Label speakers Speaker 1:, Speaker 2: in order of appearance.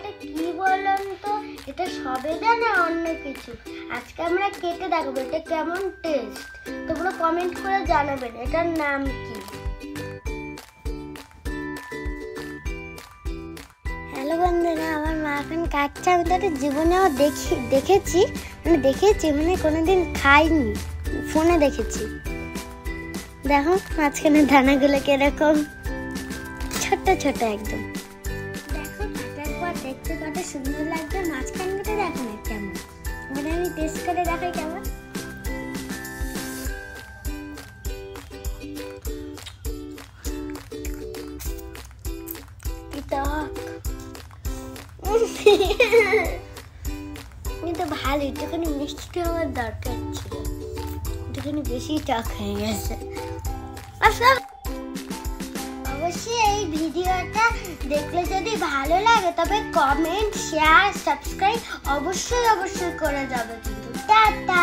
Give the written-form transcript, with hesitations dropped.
Speaker 1: এটা কি বলুন তো, এটা সবেদা না অন্য কিছু? আজকে আমরা কেটে দেখবো এটা কেমন টেস্ট। তোমরা কমেন্ট করে জানাবেন এটার নাম কি। হ্যালো বন্ধুরা, আমার মা এখন কাটছে। আমি তো জীবনেও দেখেছি মানে কোনোদিন খাইনি, ফোনে দেখেছি। দেখো মাঝখানে দানাগুলো কিরকম ছোট ছোট একদম। দেখো কাটার পর দেখতে কত সুন্দর লাগছে। মাঝখানটা দেখো না কেমন, মানে আমি টেস্ট করে দেখাই কেমন। কিন্তু ভালো, একটুখানি মিষ্টি হওয়ার দরকার ছিল, একটুখানি বেশি টক হয়ে গেছে। অবশ্যই এই ভিডিওটা দেখলে যদি ভালো লাগে তবে কমেন্ট, শেয়ার, সাবস্ক্রাইব অবশ্যই করে যাবে কিন্তু। টাটা।